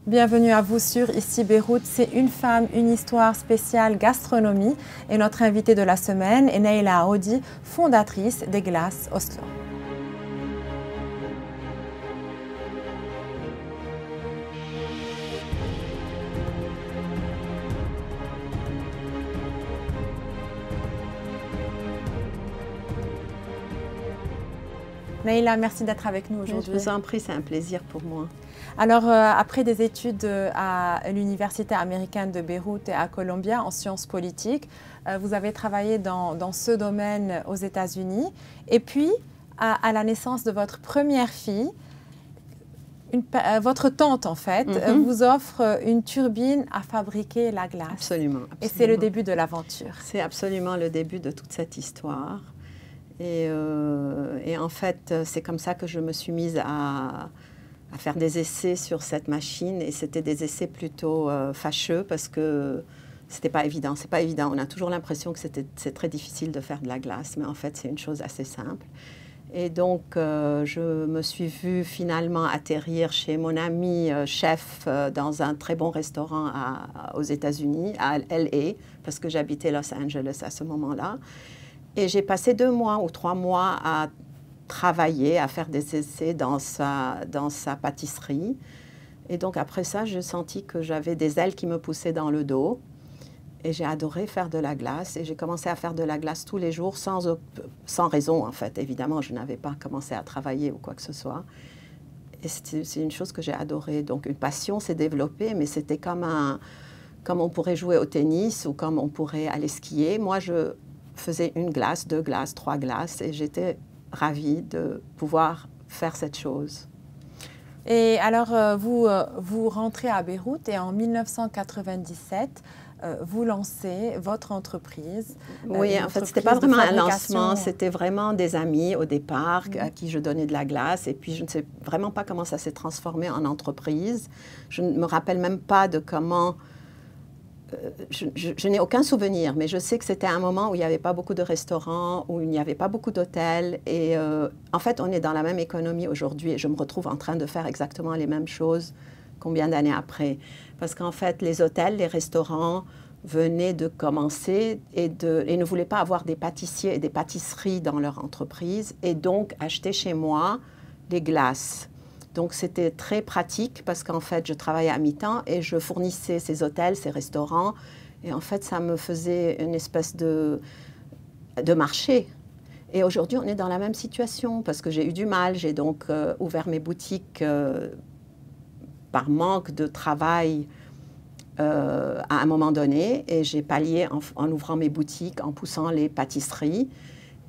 Bienvenue à vous sur Ici Beyrouth, c'est une femme, une histoire spéciale gastronomie et notre invitée de la semaine est Naila Aoudi, fondatrice des Glaces Oslo. Naila, merci d'être avec nous aujourd'hui. Je vous en prie, c'est un plaisir pour moi. Alors, après des études à l'Université américaine de Beyrouth et à Columbia en sciences politiques, vous avez travaillé dans ce domaine aux États-Unis. Et puis, à la naissance de votre première fille, votre tante, en fait, vous offre une turbine à fabriquer la glace. Absolument. Et c'est le début de l'aventure. C'est absolument le début de toute cette histoire. Et en fait, c'est comme ça que je me suis mise à faire des essais sur cette machine. Et c'était des essais plutôt fâcheux parce que c'était pas évident. C'est pas évident. On a toujours l'impression que c'est très difficile de faire de la glace. Mais en fait, c'est une chose assez simple. Et donc, je me suis vue finalement atterrir chez mon ami chef dans un très bon restaurant aux États-Unis, à LA, parce que j'habitais Los Angeles à ce moment-là. Et j'ai passé 2 mois ou 3 mois à travailler, à faire des essais dans sa pâtisserie. Et donc, après ça, j'ai senti que j'avais des ailes qui me poussaient dans le dos. Et j'ai adoré faire de la glace. Et j'ai commencé à faire de la glace tous les jours, sans raison, en fait. Évidemment, je n'avais pas commencé à travailler ou quoi que ce soit. Et c'est une chose que j'ai adorée. Donc, une passion s'est développée, mais c'était comme on pourrait jouer au tennis ou comme on pourrait aller skier. Moi, je faisais 1 glace, 2 glaces, 3 glaces. Et j'étais ravie de pouvoir faire cette chose. Et alors, vous rentrez à Beyrouth et en 1997, vous lancez votre entreprise. Oui, en fait, ce n'était pas vraiment un lancement, c'était vraiment des amis au départ à qui je donnais de la glace. Et puis, je ne sais vraiment pas comment ça s'est transformé en entreprise. Je ne me rappelle même pas de comment... Je n'ai aucun souvenir, mais je sais que c'était un moment où il n'y avait pas beaucoup de restaurants, où il n'y avait pas beaucoup d'hôtels. Et en fait, on est dans la même économie aujourd'hui et je me retrouve en train de faire exactement les mêmes choses combien d'années après. Parce qu'en fait, les hôtels, les restaurants venaient de commencer et ne voulaient pas avoir des pâtissiers et des pâtisseries dans leur entreprise et donc acheter chez moi les glaces. Donc, c'était très pratique parce qu'en fait, je travaillais à mi-temps et je fournissais ces hôtels, ces restaurants. Et en fait, ça me faisait une espèce de marché. Et aujourd'hui, on est dans la même situation parce que j'ai eu du mal. J'ai donc ouvert mes boutiques par manque de travail à un moment donné. Et j'ai pallié en ouvrant mes boutiques, en poussant les pâtisseries.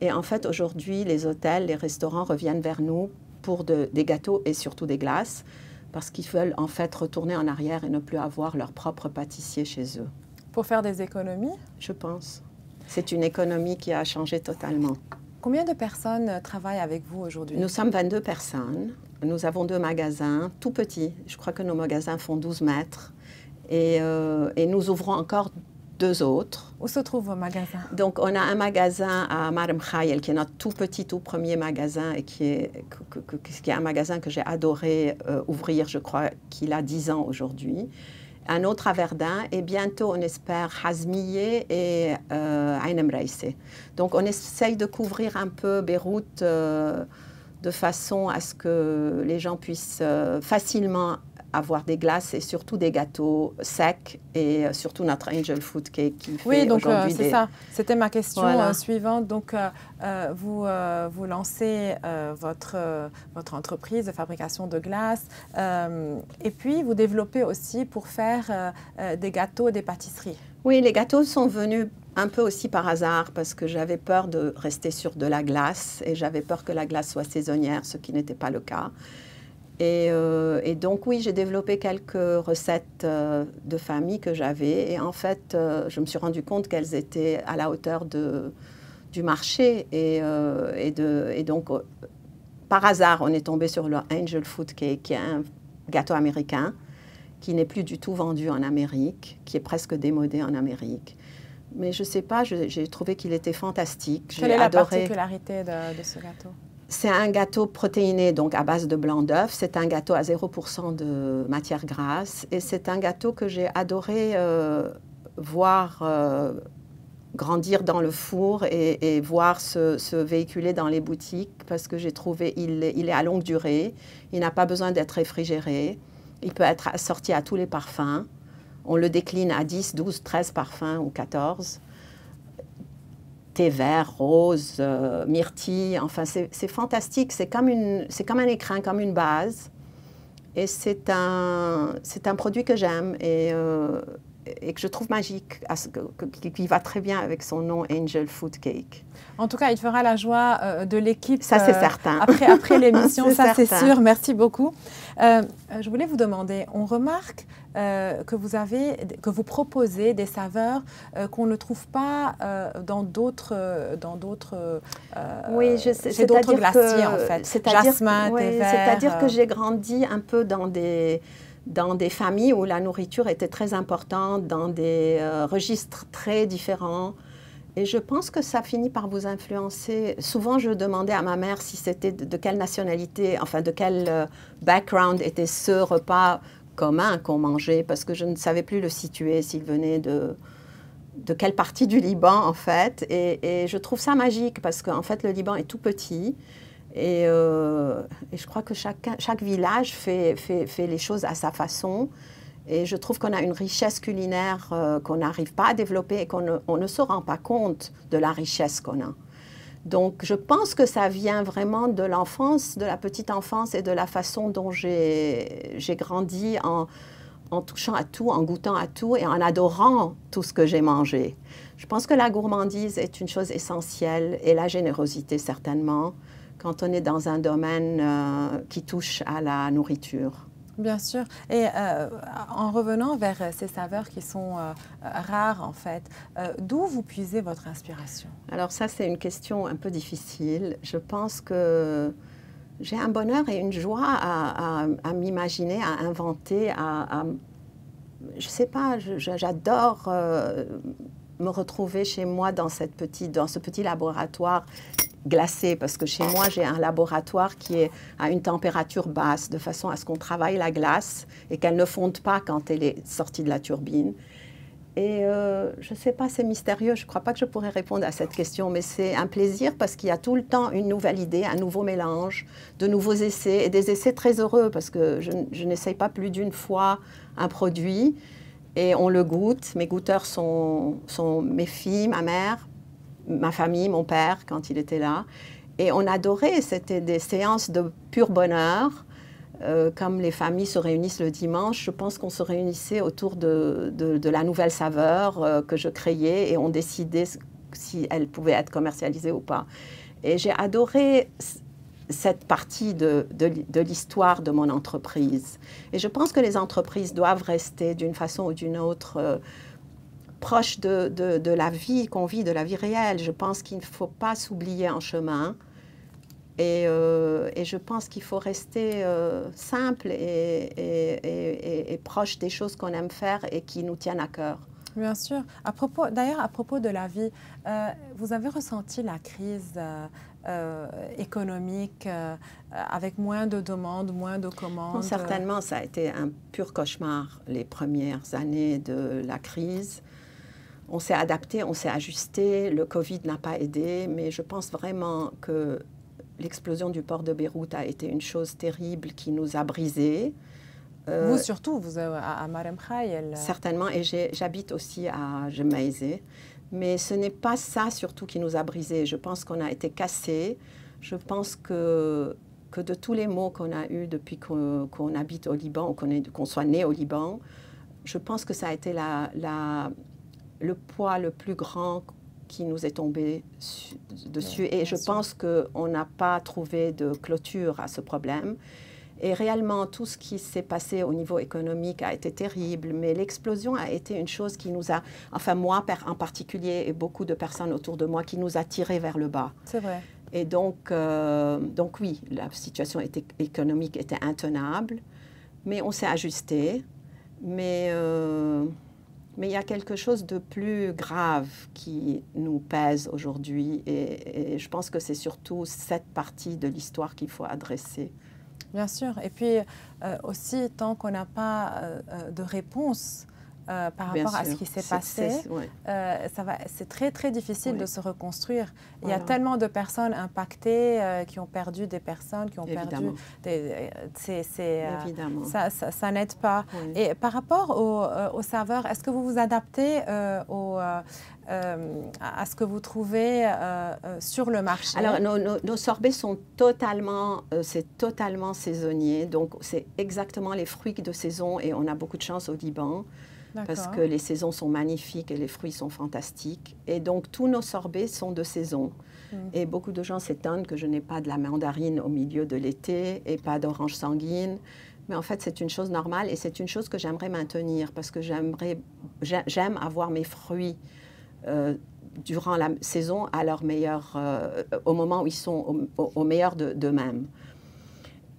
Et en fait, aujourd'hui, les hôtels, les restaurants reviennent vers nous pour des gâteaux et surtout des glaces, parce qu'ils veulent en fait retourner en arrière et ne plus avoir leur propre pâtissier chez eux. Pour faire des économies? Je pense. C'est une économie qui a changé totalement. Combien de personnes travaillent avec vous aujourd'hui? Nous sommes 22 personnes. Nous avons 2 magasins, tout petits. Je crois que nos magasins font 12 mètres. Et nous ouvrons encore 2 autres. Où se trouvent vos magasins? Donc, on a un magasin à Marem Khayel, qui est notre tout petit, tout premier magasin et qui est un magasin que j'ai adoré ouvrir, je crois qu'il a 10 ans aujourd'hui. Un autre à Verdun et bientôt, on espère, Hazmiye et Ain Mreissé. Donc, on essaye de couvrir un peu Beyrouth de façon à ce que les gens puissent facilement avoir des glaces et surtout des gâteaux secs et surtout notre Angel Food Cake qui fait aujourd'hui c'est ça. C'était ma question suivante. Donc, vous lancez votre entreprise de fabrication de glace et puis vous développez aussi pour faire des gâteaux et des pâtisseries. Oui, les gâteaux sont venus un peu aussi par hasard parce que j'avais peur de rester sur de la glace et j'avais peur que la glace soit saisonnière, ce qui n'était pas le cas. Et donc, oui, j'ai développé quelques recettes de famille que j'avais. Et en fait, je me suis rendu compte qu'elles étaient à la hauteur du marché. Et donc, par hasard, on est tombé sur le Angel Food Cake, qui est un gâteau américain, qui n'est plus du tout vendu en Amérique, qui est presque démodé en Amérique. Mais je ne sais pas, j'ai trouvé qu'il était fantastique. Quelle est la particularité de ce gâteau ? C'est un gâteau protéiné, donc à base de blanc d'œuf. C'est un gâteau à 0% de matière grasse. Et c'est un gâteau que j'ai adoré voir grandir dans le four et voir se véhiculer dans les boutiques parce que j'ai trouvé il est à longue durée. Il n'a pas besoin d'être réfrigéré. Il peut être assorti à tous les parfums. On le décline à 10, 12, 13 parfums ou 14. Thé vert, rose, myrtille, enfin c'est fantastique. C'est comme un écrin, comme une base. Et c'est un produit que j'aime et que je trouve magique, qui va très bien avec son nom Angel Food Cake. En tout cas, il fera la joie de l'équipe. Ça, c'est certain. Après l'émission, ça, c'est certain. sûr. Merci beaucoup. Je voulais vous demander, on remarque que vous proposez des saveurs qu'on ne trouve pas dans d'autres oui, je sais, chez d'autres glaciers, en fait. Jasmin, thé vert. C'est-à-dire que j'ai grandi un peu dans des familles où la nourriture était très importante, dans des registres très différents. Et je pense que ça finit par vous influencer. Souvent, je demandais à ma mère si c'était de quelle nationalité, enfin de quel background était ce repas commun qu'on mangeait, parce que je ne savais plus le situer, s'il venait de quelle partie du Liban, en fait. Et je trouve ça magique, parce qu'en fait, le Liban est tout petit. Et je crois que chaque village fait les choses à sa façon. Et je trouve qu'on a une richesse culinaire qu'on n'arrive pas à développer et qu'on ne se rend pas compte de la richesse qu'on a. Donc, je pense que ça vient vraiment de l'enfance, de la petite enfance et de la façon dont j'ai grandi en touchant à tout, en goûtant à tout et en adorant tout ce que j'ai mangé. Je pense que la gourmandise est une chose essentielle et la générosité, certainement, quand on est dans un domaine qui touche à la nourriture. Bien sûr. Et en revenant vers ces saveurs qui sont rares, en fait, d'où vous puisez votre inspiration? Alors ça, c'est une question un peu difficile. Je pense que j'ai un bonheur et une joie à m'imaginer, à inventer, je ne sais pas, j'adore me retrouver chez moi dans ce petit laboratoire glacé, parce que chez moi, j'ai un laboratoire qui est à une température basse, de façon à ce qu'on travaille la glace et qu'elle ne fonde pas quand elle est sortie de la turbine. Et je ne sais pas, c'est mystérieux, je ne crois pas que je pourrais répondre à cette question, mais c'est un plaisir parce qu'il y a tout le temps une nouvelle idée, un nouveau mélange, de nouveaux essais, et des essais très heureux, parce que je n'essaye pas plus d'une fois un produit, et on le goûte. Mes goûteurs sont mes filles, ma mère, ma famille, mon père, quand il était là. Et on adorait, c'était des séances de pur bonheur. Comme les familles se réunissent le dimanche, je pense qu'on se réunissait autour de la nouvelle saveur que je créais et on décidait si elle pouvait être commercialisée ou pas. Et j'ai adoré cette partie de l'histoire de mon entreprise. Et je pense que les entreprises doivent rester d'une façon ou d'une autre proche de la vie qu'on vit, de la vie réelle. Je pense qu'il ne faut pas s'oublier en chemin. Et je pense qu'il faut rester simple et proche des choses qu'on aime faire et qui nous tiennent à cœur. Bien sûr. D'ailleurs, à propos de la vie, vous avez ressenti la crise économique avec moins de demandes, moins de commandes? Non, certainement, ça a été un pur cauchemar les premières années de la crise. On s'est adapté, on s'est ajusté, le Covid n'a pas aidé, mais je pense vraiment que l'explosion du port de Beyrouth a été une chose terrible qui nous a brisés. Vous surtout, vous à Marem Khayel. Certainement, et j'habite aussi à Gemaizeh. Mais ce n'est pas ça surtout qui nous a brisés. Je pense qu'on a été cassés. Je pense que de tous les maux qu'on a eus depuis qu'on habite au Liban, ou qu'on soit né au Liban, je pense que ça a été le poids le plus grand qui nous est tombé dessus. Et je pense qu'on n'a pas trouvé de clôture à ce problème. Et réellement, tout ce qui s'est passé au niveau économique a été terrible, mais l'explosion a été une chose qui nous a, enfin moi en particulier et beaucoup de personnes autour de moi, qui nous a tirés vers le bas. C'est vrai. Et donc oui, la situation économique était intenable, mais on s'est ajusté. Mais Mais il y a quelque chose de plus grave qui nous pèse aujourd'hui et je pense que c'est surtout cette partie de l'histoire qu'il faut adresser. Bien sûr. Et puis aussi, tant qu'on n'a pas de réponse par rapport à ce qui s'est passé, c'est très, très difficile de se reconstruire. Il y a tellement de personnes impactées qui ont perdu des personnes, qui ont perdu des... Ça n'aide pas. Oui. Et par rapport aux saveurs, est-ce que vous vous adaptez à ce que vous trouvez sur le marché? Alors, nos sorbets sont totalement saisonniers. Donc, c'est exactement les fruits de saison et on a beaucoup de chance au Liban. Parce que les saisons sont magnifiques et les fruits sont fantastiques. Et donc, tous nos sorbets sont de saison. Et beaucoup de gens s'étonnent que je n'ai pas de la mandarine au milieu de l'été et pas d'orange sanguine. Mais en fait, c'est une chose normale et c'est une chose que j'aimerais maintenir parce que j'aime avoir mes fruits durant la saison à leur meilleur, au moment où ils sont au meilleur d'eux-mêmes.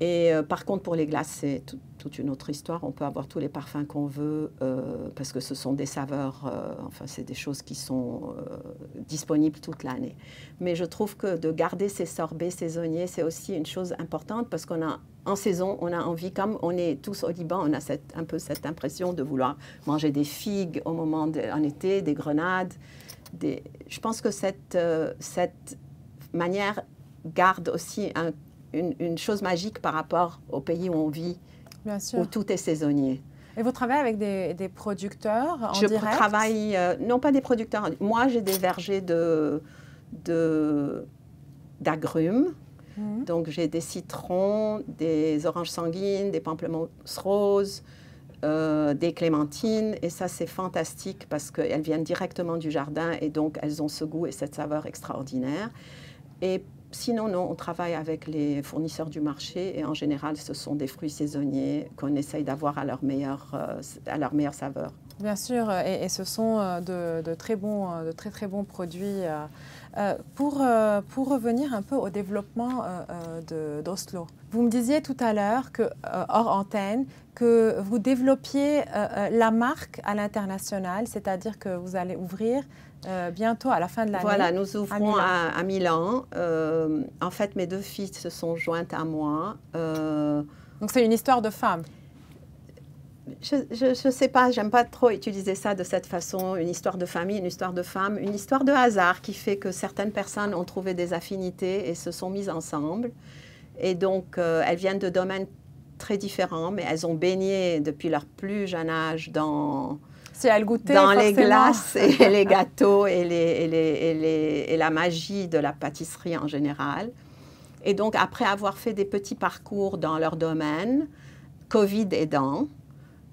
Et par contre, pour les glaces, c'est toute une autre histoire. On peut avoir tous les parfums qu'on veut parce que ce sont des saveurs, enfin, c'est des choses qui sont disponibles toute l'année. Mais je trouve que de garder ces sorbets saisonniers, c'est aussi une chose importante parce qu'en saison, on a envie, comme on est tous au Liban, on a un peu cette impression de vouloir manger des figues en été, des grenades. Je pense que cette manière garde aussi une chose magique par rapport au pays où on vit, où tout est saisonnier. Et vous travaillez avec des producteurs en direct? Je travaille, non pas des producteurs. Moi, j'ai des vergers d'agrumes. Donc, j'ai des citrons, des oranges sanguines, des pamplemousses roses, des clémentines. Et ça, c'est fantastique parce qu'elles viennent directement du jardin et donc elles ont ce goût et cette saveur extraordinaire. Et sinon, non, on travaille avec les fournisseurs du marché et en général, ce sont des fruits saisonniers qu'on essaye d'avoir à leur meilleure saveur. Bien sûr, et ce sont de très bons produits. Pour revenir un peu au développement d'Oslo, vous me disiez tout à l'heure, hors antenne, que vous développiez la marque à l'international, c'est-à-dire que vous allez ouvrir bientôt, à la fin de l'année. Voilà, nous ouvrons à Milan. En fait, mes deux filles se sont jointes à moi. Donc, c'est une histoire de femme. Je ne sais pas, j'aime pas trop utiliser ça de cette façon, une histoire de famille, une histoire de femme, une histoire de hasard qui fait que certaines personnes ont trouvé des affinités et se sont mises ensemble. Et donc, elles viennent de domaines très différents, mais elles ont baigné depuis leur plus jeune âge dans les glaces et les gâteaux et la magie de la pâtisserie en général. Et donc, après avoir fait des petits parcours dans leur domaine, Covid aidant,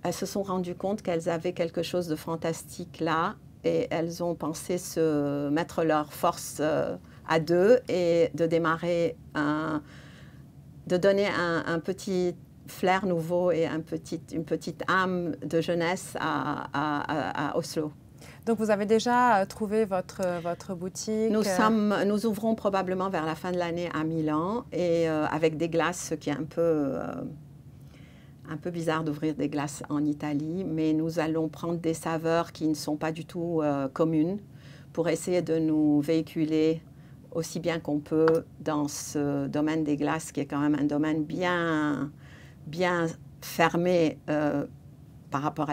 elles se sont rendues compte qu'elles avaient quelque chose de fantastique là et elles ont pensé se mettre leurs forces à deux et de démarrer, de donner un petit flair nouveau et une petite âme de jeunesse à Oslo. Donc, vous avez déjà trouvé votre boutique? Nous ouvrons probablement vers la fin de l'année à Milan et avec des glaces, ce qui est un peu bizarre d'ouvrir des glaces en Italie, mais nous allons prendre des saveurs qui ne sont pas du tout communes pour essayer de nous véhiculer aussi bien qu'on peut dans ce domaine des glaces qui est quand même un domaine bien fermé par rapport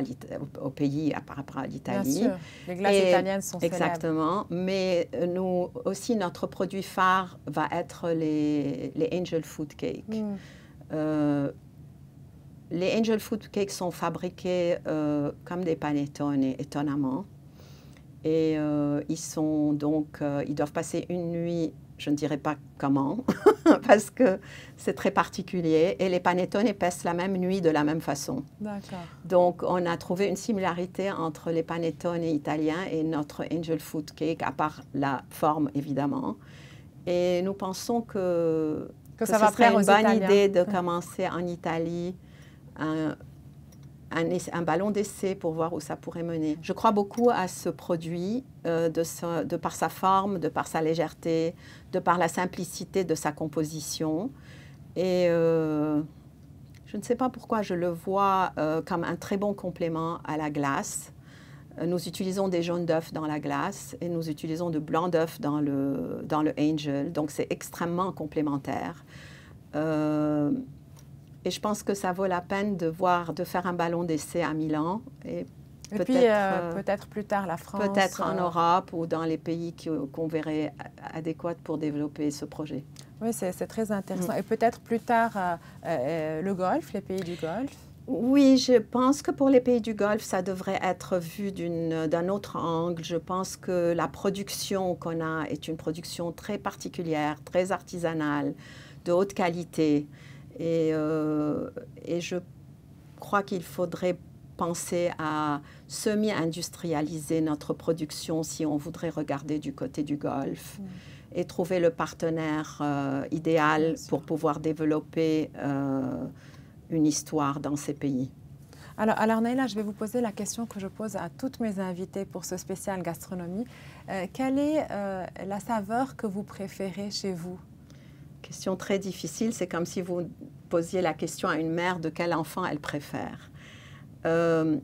au pays, par rapport à l'Italie. Bien sûr, les glaces italiennes sont célèbres. Exactement, mais nous aussi, notre produit phare va être les Angel Food Cake. Les Angel Food Cakes sont fabriqués comme des panettone, étonnamment. Et ils doivent passer une nuit, je ne dirais pas comment, parce que c'est très particulier. Et les panettone passent la même nuit de la même façon. D'accord. Donc, on a trouvé une similarité entre les panettone italiens et notre Angel Food Cake, à part la forme, évidemment. Et nous pensons que ça va plaire aux Italiens. C'est une bonne idée de commencer en Italie un ballon d'essai pour voir où ça pourrait mener. Je crois beaucoup à ce produit de par sa forme, de par sa légèreté, de par la simplicité de sa composition. Et je ne sais pas pourquoi je le vois comme un très bon complément à la glace. Nous utilisons des jaunes d'œufs dans la glace et nous utilisons de blancs d'œufs dans le Angel. Donc, c'est extrêmement complémentaire. Et je pense que ça vaut la peine de faire un ballon d'essai à Milan. Et peut-être plus tard la France. Peut-être en Europe ou dans les pays qu'on verrait adéquats pour développer ce projet. Oui, c'est très intéressant. Et peut-être plus tard le Golfe, les pays du Golfe. Oui, je pense que pour les pays du Golfe, ça devrait être vu d'un autre angle. Je pense que la production qu'on a est une production très particulière, très artisanale, de haute qualité. Et je crois qu'il faudrait penser à semi-industrialiser notre production si on voudrait regarder du côté du Golfe et trouver le partenaire idéal pour pouvoir développer une histoire dans ces pays. Alors Naila, je vais vous poser la question que je pose à toutes mes invitées pour ce spécial gastronomie. Quelle est la saveur que vous préférez chez vous? Question très difficile. C'est comme si vous posiez la question à une mère de quel enfant elle préfère. Vous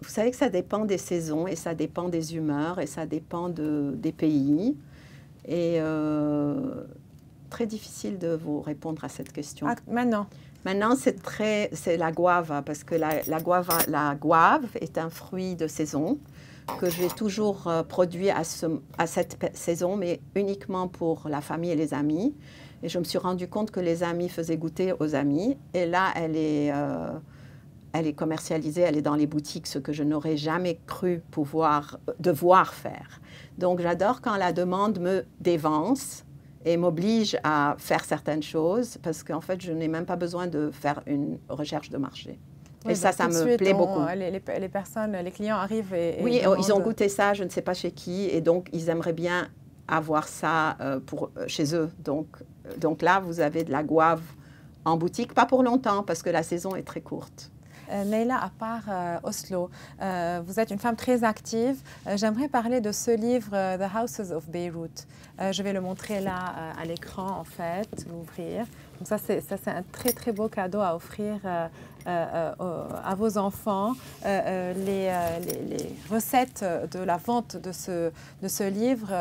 savez que ça dépend des saisons et ça dépend des humeurs et ça dépend des pays. Et très difficile de vous répondre à cette question. Maintenant, c'est la guava, parce que la guave est un fruit de saison que j'ai toujours produit à cette saison, mais uniquement pour la famille et les amis. Et je me suis rendu compte que les amis faisaient goûter aux amis. Et là, elle est commercialisée, elle est dans les boutiques, ce que je n'aurais jamais cru devoir faire. Donc, j'adore quand la demande me dévance et m'oblige à faire certaines choses, parce qu'en fait, je n'ai même pas besoin de faire une recherche de marché. Oui, et ça me plaît beaucoup. Les personnes, les clients arrivent et oui, demandent... ils ont goûté ça, je ne sais pas chez qui, et donc ils aimeraient bien avoir ça chez eux. Donc là, vous avez de la guave en boutique, pas pour longtemps, parce que la saison est très courte. Naila, à part Oslo, vous êtes une femme très active. J'aimerais parler de ce livre, The Houses of Beirut. Je vais le montrer là à l'écran, en fait, l'ouvrir. Donc ça, c'est un très, très beau cadeau à offrir à vos enfants. Les recettes de la vente de ce livre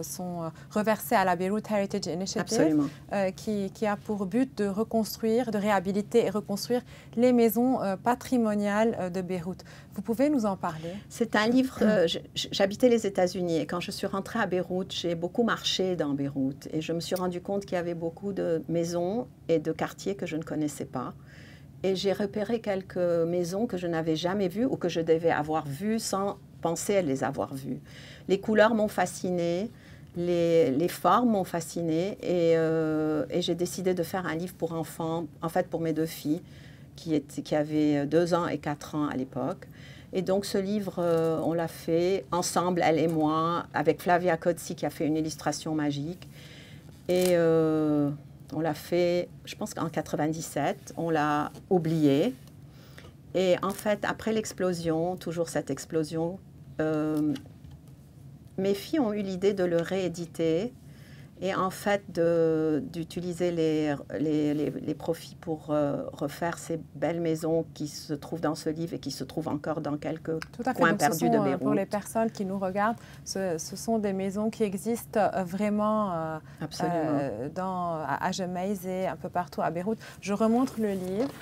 sont reversées à la Beirut Heritage Initiative, qui a pour but de reconstruire, de réhabiliter et reconstruire les maisons patrimoniales de Beyrouth. Vous pouvez nous en parler? C'est un livre, j'habitais les États-Unis et quand je suis rentrée à Beyrouth, j'ai beaucoup marché dans Beyrouth et je me suis rendu compte qu'il y avait beaucoup de maisons et de quartiers que je ne connaissais pas. Et j'ai repéré quelques maisons que je n'avais jamais vues ou que je devais avoir vues sans penser à les avoir vues. Les couleurs m'ont fascinée, les formes m'ont fascinée et j'ai décidé de faire un livre pour enfants, en fait pour mes deux filles qui avaient 2 ans et 4 ans à l'époque. Et donc ce livre, on l'a fait ensemble, elle et moi, avec Flavia Cozzi qui a fait une illustration magique. Et on l'a fait, je pense qu'en 97, on l'a oublié. Et en fait, après l'explosion, toujours cette explosion, mes filles ont eu l'idée de le rééditer et en fait d'utiliser les profits pour refaire ces belles maisons qui se trouvent dans ce livre et qui se trouvent encore dans quelques coins perdus de Beyrouth. Pour les personnes qui nous regardent, ce sont des maisons qui existent vraiment à Gemmaise et un peu partout à Beyrouth. Je remontre le livre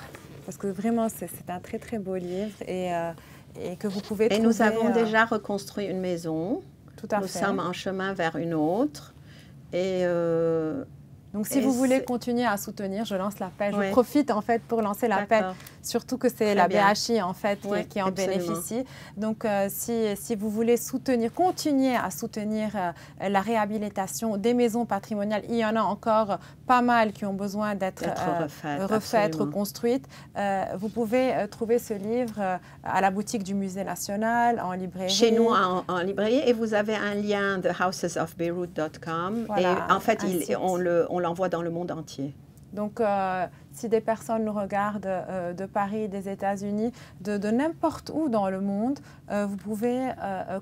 parce que vraiment c'est un très très beau livre et que vous pouvez trouver... Et nous avons déjà reconstruit une maison. Tout à fait. Nous sommes en chemin vers une autre. Et donc, si vous voulez continuer à soutenir, je lance l'appel. Je profite, en fait, pour lancer l'appel. Surtout que c'est la BHI, en fait, qui en bénéficie. Donc, si vous voulez continuer à soutenir la réhabilitation des maisons patrimoniales, il y en a encore pas mal qui ont besoin d'être refaites, reconstruites. Vous pouvez trouver ce livre à la boutique du Musée national, en librairie. Chez nous, en librairie. Et vous avez un lien, thehousesofbeirut.com. Voilà, et en fait, on l'envoie dans le monde entier. Donc, si des personnes nous regardent de Paris, des États-Unis, de n'importe où dans le monde, vous pouvez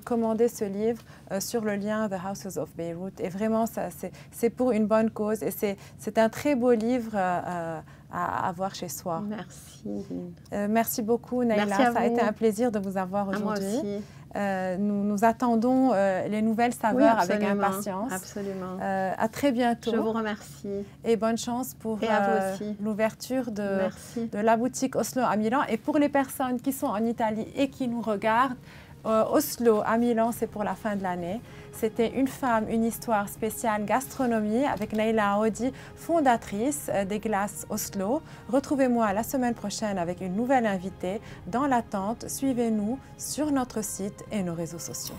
commander ce livre sur le lien The Houses of Beirut. Et vraiment, c'est pour une bonne cause. Et c'est un très beau livre à avoir chez soi. Merci. Merci beaucoup, Naïla. Merci à Ça a vous. été un plaisir de vous avoir Moi aujourd'hui. aussi. Nous attendons les nouvelles saveurs Oui, avec impatience. Absolument. À très bientôt. Je vous remercie. Et bonne chance pour l'ouverture de la boutique Oslo à Milan. Et pour les personnes qui sont en Italie et qui nous regardent, Oslo à Milan, c'est pour la fin de l'année. C'était Une femme, une histoire spéciale gastronomie avec Naïla Aoudi, fondatrice des glaces Oslo. Retrouvez-moi la semaine prochaine avec une nouvelle invitée. Dans l'attente, suivez-nous sur notre site et nos réseaux sociaux.